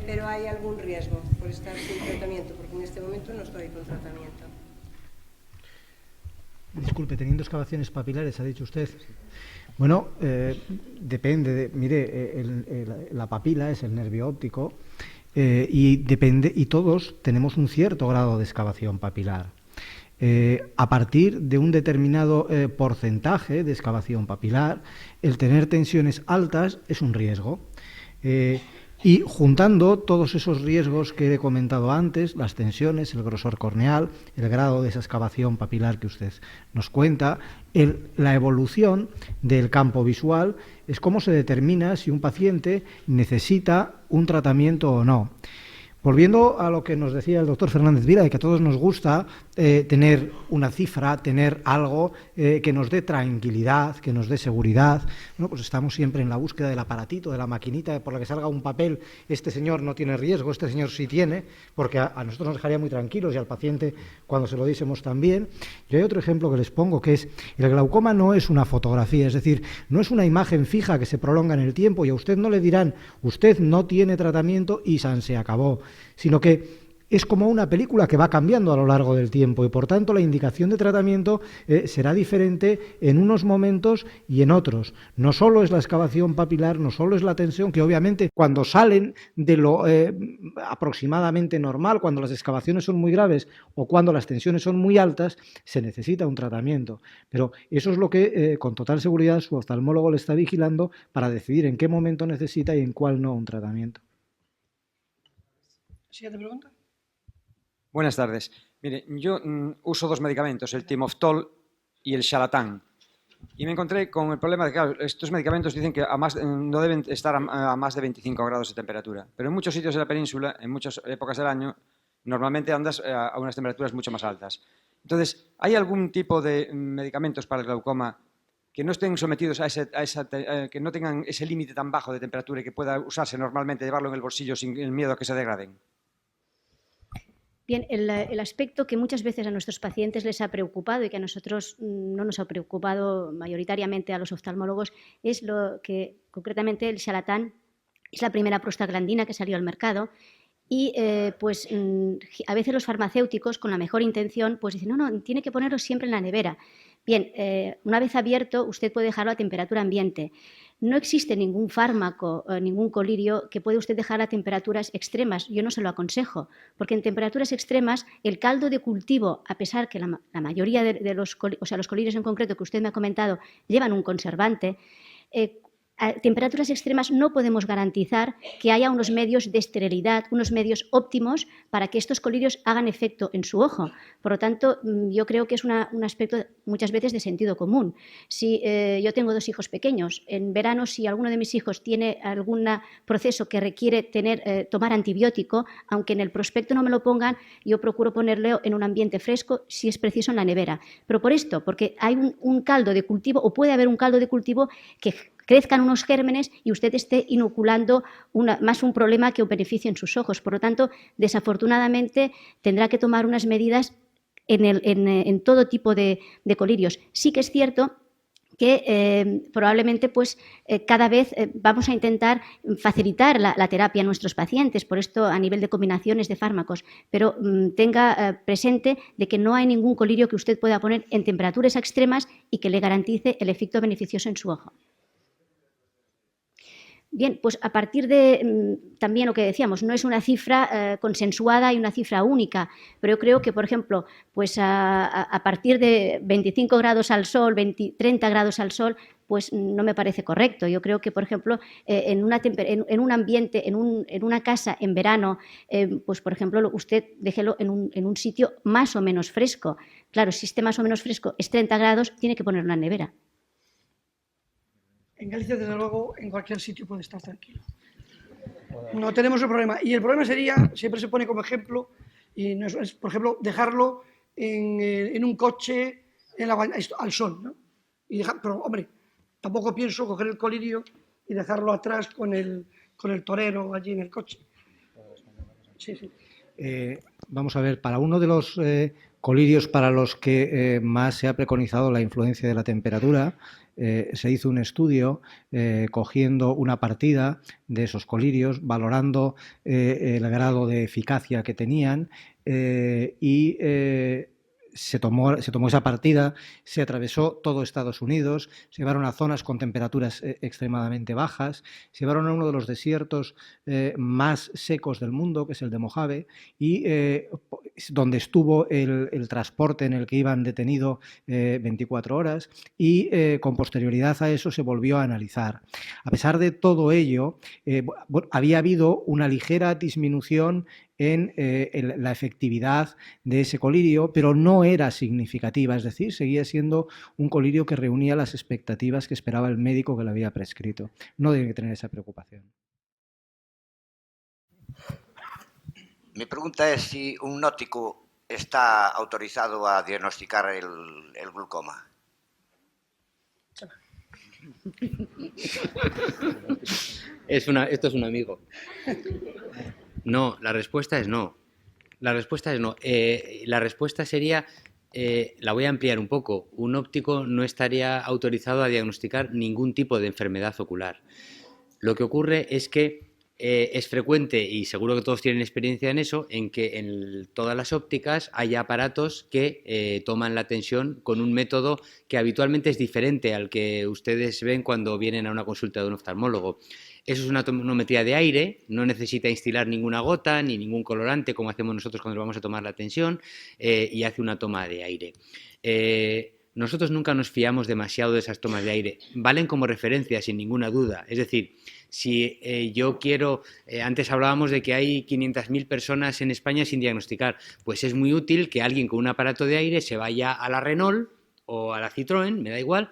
pero hay algún riesgo por estar sin tratamiento, porque en este momento no estoy con tratamiento. Disculpe, teniendo excavaciones papilares, ha dicho usted. Bueno, depende. Mire, la papila es el nervio óptico y todos tenemos un cierto grado de excavación papilar. A partir de un determinado porcentaje de excavación papilar, el tener tensiones altas es un riesgo. Y juntando todos esos riesgos que he comentado antes, las tensiones, el grosor corneal, el grado de esa excavación papilar que usted nos cuenta, la evolución del campo visual, es cómo se determina si un paciente necesita un tratamiento o no. Volviendo a lo que nos decía el doctor Fernández Vila, de que a todos nos gusta tener una cifra, tener algo que nos dé tranquilidad, que nos dé seguridad. Bueno, pues estamos siempre en la búsqueda del aparatito, de la maquinita, por la que salga un papel, este señor no tiene riesgo, este señor sí tiene, porque a nosotros nos dejaría muy tranquilos y al paciente cuando se lo diésemos también. Yo hay otro ejemplo que les pongo, que es el glaucoma no es una fotografía, es decir, no es una imagen fija que se prolonga en el tiempo y a usted no le dirán, usted no tiene tratamiento y se acabó, sino que es como una película que va cambiando a lo largo del tiempo y, por tanto, la indicación de tratamiento será diferente en unos momentos y en otros. No solo es la excavación papilar, no solo es la tensión, que obviamente cuando salen de lo aproximadamente normal, cuando las excavaciones son muy graves o cuando las tensiones son muy altas, se necesita un tratamiento. Pero eso es lo que, con total seguridad, su oftalmólogo le está vigilando para decidir en qué momento necesita y en cuál no un tratamiento. Siguiente pregunta. Buenas tardes. Mire, yo uso dos medicamentos, el Timoftol y el Xalatán. Y me encontré con el problema de que, claro, estos medicamentos dicen que no deben estar a más de 25 grados de temperatura. Pero en muchos sitios de la península, en muchas épocas del año, normalmente andas a unas temperaturas mucho más altas. Entonces, ¿hay algún tipo de medicamentos para el glaucoma que no estén sometidos que no tengan ese límite tan bajo de temperatura y que pueda usarse normalmente, llevarlo en el bolsillo sin el miedo a que se degraden? Bien, el aspecto que muchas veces a nuestros pacientes les ha preocupado y que a nosotros no nos ha preocupado mayoritariamente a los oftalmólogos es lo que concretamente el Xalatán es la primera prostaglandina que salió al mercado y a veces los farmacéuticos con la mejor intención pues dicen no, tiene que ponerlo siempre en la nevera. Bien, una vez abierto usted puede dejarlo a temperatura ambiente. No existe ningún fármaco, ningún colirio que puede usted dejar a temperaturas extremas. Yo no se lo aconsejo, porque en temperaturas extremas el caldo de cultivo, a pesar que la mayoría de los colirios en concreto que usted me ha comentado llevan un conservante, a temperaturas extremas no podemos garantizar que haya unos medios de esterilidad, unos medios óptimos para que estos colirios hagan efecto en su ojo. Por lo tanto, yo creo que es un aspecto muchas veces de sentido común. Si yo tengo dos hijos pequeños, en verano si alguno de mis hijos tiene algún proceso que requiere tomar antibiótico, aunque en el prospecto no me lo pongan, yo procuro ponerlo en un ambiente fresco, si es preciso en la nevera. Pero por esto, porque hay un caldo de cultivo o puede haber un caldo de cultivo que crezcan unos gérmenes y usted esté inoculando más un problema que un beneficio en sus ojos. Por lo tanto, desafortunadamente, tendrá que tomar unas medidas en todo tipo de colirios. Sí que es cierto que probablemente cada vez vamos a intentar facilitar la terapia a nuestros pacientes, por esto a nivel de combinaciones de fármacos, pero tenga presente de que no hay ningún colirio que usted pueda poner en temperaturas extremas y que le garantice el efecto beneficioso en su ojo. Bien, pues a partir de también lo que decíamos, no es una cifra consensuada y una cifra única, pero yo creo que, por ejemplo, pues a partir de 25 grados al sol, 30 grados al sol, pues no me parece correcto. Yo creo que, por ejemplo, en un ambiente, en una casa en verano, pues por ejemplo, usted déjelo en un sitio más o menos fresco. Claro, si esté más o menos fresco, es 30 grados, tiene que ponerlo en la nevera. En Galicia, desde luego, en cualquier sitio puede estar tranquilo. No tenemos el problema. Y el problema sería, siempre se pone como ejemplo, y no es, por ejemplo, dejarlo en un coche al sol, ¿no? Pero, hombre, tampoco pienso coger el colirio y dejarlo atrás con el torero allí en el coche. Sí, sí. Vamos a ver, para uno de los colirios para los que más se ha preconizado la influencia de la temperatura, se hizo un estudio cogiendo una partida de esos colirios, valorando el grado de eficacia que tenían y se tomó esa partida, se atravesó todo Estados Unidos, se llevaron a zonas con temperaturas extremadamente bajas, se llevaron a uno de los desiertos más secos del mundo, que es el de Mojave, y donde estuvo el transporte en el que iban detenido 24 horas, y con posterioridad a eso se volvió a analizar. A pesar de todo ello, había habido una ligera disminución en la efectividad de ese colirio, pero no era significativa, es decir, seguía siendo un colirio que reunía las expectativas que esperaba el médico que le había prescrito. No debe tener esa preocupación. Mi pregunta es si un nótico está autorizado a diagnosticar el glaucoma. Esto es un amigo. No, la respuesta es no. La respuesta es no. La respuesta sería, la voy a ampliar un poco. Un óptico no estaría autorizado a diagnosticar ningún tipo de enfermedad ocular. Lo que ocurre es que es frecuente, y seguro que todos tienen experiencia en eso, en que en todas las ópticas hay aparatos que toman la tensión con un método que habitualmente es diferente al que ustedes ven cuando vienen a una consulta de un oftalmólogo. Eso es una tonometría de aire, no necesita instilar ninguna gota ni ningún colorante como hacemos nosotros cuando vamos a tomar la tensión, y hace una toma de aire. Nosotros nunca nos fiamos demasiado de esas tomas de aire. Valen como referencia, sin ninguna duda. Es decir, si yo quiero... antes hablábamos de que hay 500.000 personas en España sin diagnosticar. Pues es muy útil que alguien con un aparato de aire se vaya a la Renault o a la Citroën, me da igual,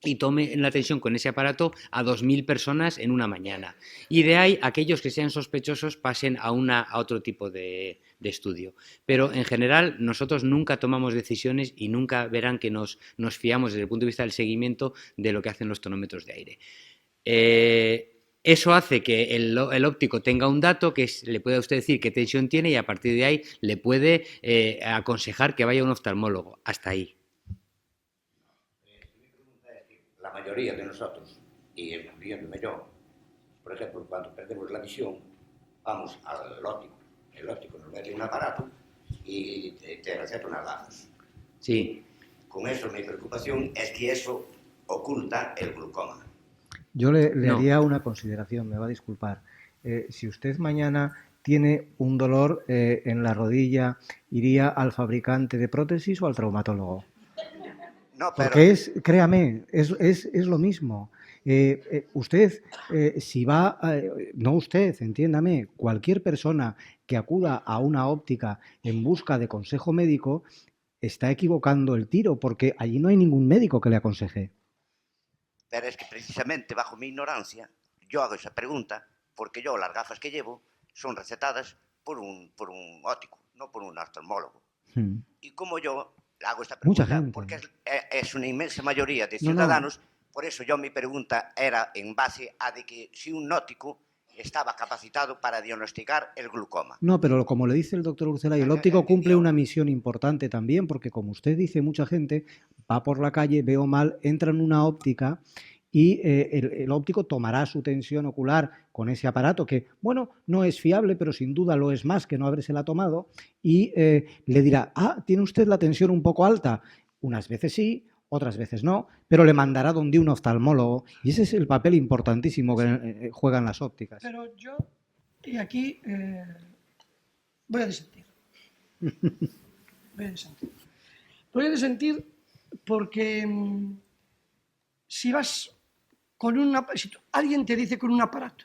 y tome la tensión con ese aparato a 2.000 personas en una mañana. Y de ahí, aquellos que sean sospechosos pasen a otro tipo de estudio. Pero, en general, nosotros nunca tomamos decisiones y nunca verán que nos fiamos desde el punto de vista del seguimiento de lo que hacen los tonómetros de aire. Eso hace que el óptico tenga un dato que le puede a usted decir qué tensión tiene y a partir de ahí le puede aconsejar que vaya a un oftalmólogo. Hasta ahí. La mayoría de nosotros, y incluyéndome yo, por ejemplo, cuando perdemos la visión, vamos al óptico. El óptico nos mete un aparato y te receta unas gafas. Sí. Con eso mi preocupación es que eso oculta el glaucoma. Yo le haría una consideración, me va a disculpar. Si usted mañana tiene un dolor en la rodilla, ¿iría al fabricante de prótesis o al traumatólogo? No, pero... Porque créame, es lo mismo. Usted, si va, no usted, entiéndame, cualquier persona que acuda a una óptica en busca de consejo médico está equivocando el tiro, porque allí no hay ningún médico que le aconseje. Pero es que precisamente bajo mi ignorancia yo hago esa pregunta porque yo las gafas que llevo son recetadas por un óptico, no por un oftalmólogo. Y como yo hago esta pregunta porque es una inmensa mayoría de ciudadanos, por eso yo mi pregunta era en base a de que si un óptico estaba capacitado para diagnosticar el glaucoma. No, pero como le dice el doctor Urcelay, el óptico cumple una misión importante también, porque como usted dice, mucha gente va por la calle, veo mal, entra en una óptica y el óptico tomará su tensión ocular con ese aparato que, bueno, no es fiable, pero sin duda lo es más que no habrérsela tomado, y le dirá, tiene usted la tensión un poco alta. Unas veces sí, otras veces no, pero le mandará donde un oftalmólogo, y ese es el papel importantísimo que juegan las ópticas. Pero yo, y aquí voy a disentir. Voy a disentir porque si vas con si alguien te dice con un aparato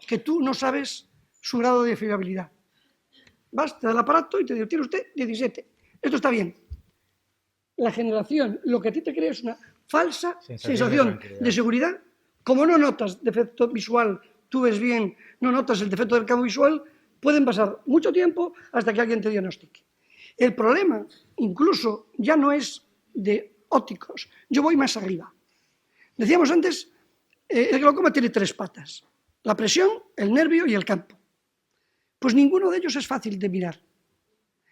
que tú no sabes su grado de fiabilidad, vas, te da el aparato y te dice, tiene usted 17, esto está bien. La generación, lo que a ti te crea es una falsa sensación de seguridad. Como no notas defecto visual, tú ves bien, no notas el defecto del campo visual, pueden pasar mucho tiempo hasta que alguien te diagnostique. El problema, incluso, ya no es de ópticos. Yo voy más arriba. Decíamos antes, el glaucoma tiene 3 patas. La presión, el nervio y el campo. Pues ninguno de ellos es fácil de mirar.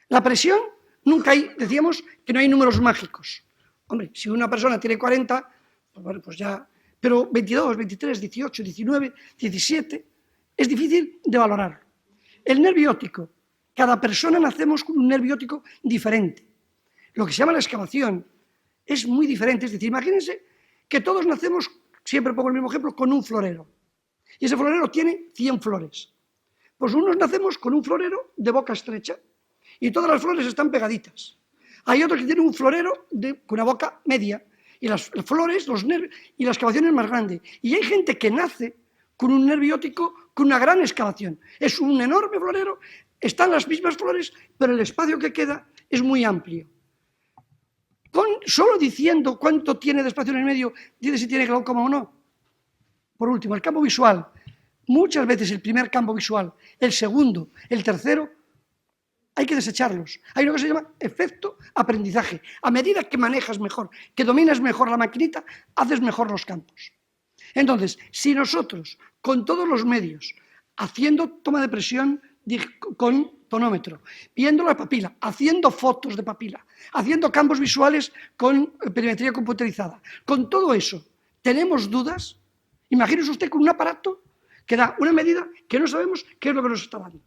La presión, nunca hay, decíamos que no hay números mágicos. Hombre, si una persona tiene 40, pues bueno, pues ya... Pero 22, 23, 18, 19, 17, es difícil de valorar. El nervio óptico, cada persona nacemos con un nervio óptico diferente. Lo que se llama la excavación es muy diferente. Es decir, imagínense que todos nacemos, siempre pongo el mismo ejemplo, con un florero. Y ese florero tiene 100 flores. Pues unos nacemos con un florero de boca estrecha y todas las flores están pegaditas. Hay otros que tienen un florero con una boca media y las flores, los nervios y la excavación es más grande. Y hay gente que nace con un nervio óptico con una gran excavación. Es un enorme florero, están las mismas flores, pero el espacio que queda es muy amplio. Solo diciendo cuánto tiene de espacio en el medio, dice si tiene glaucoma o no. Por último, el campo visual. Muchas veces el primer campo visual, el segundo, el tercero, hay que desecharlos. Hay lo que se llama efecto aprendizaje. A medida que manejas mejor, que dominas mejor la maquinita, haces mejor los campos. Entonces, si nosotros, con todos los medios, haciendo toma de presión con tonómetro, viendo la papila, haciendo fotos de papila, haciendo campos visuales con perimetría computerizada, con todo eso, tenemos dudas, imagínese usted con un aparato que da una medida que no sabemos qué es lo que nos está dando.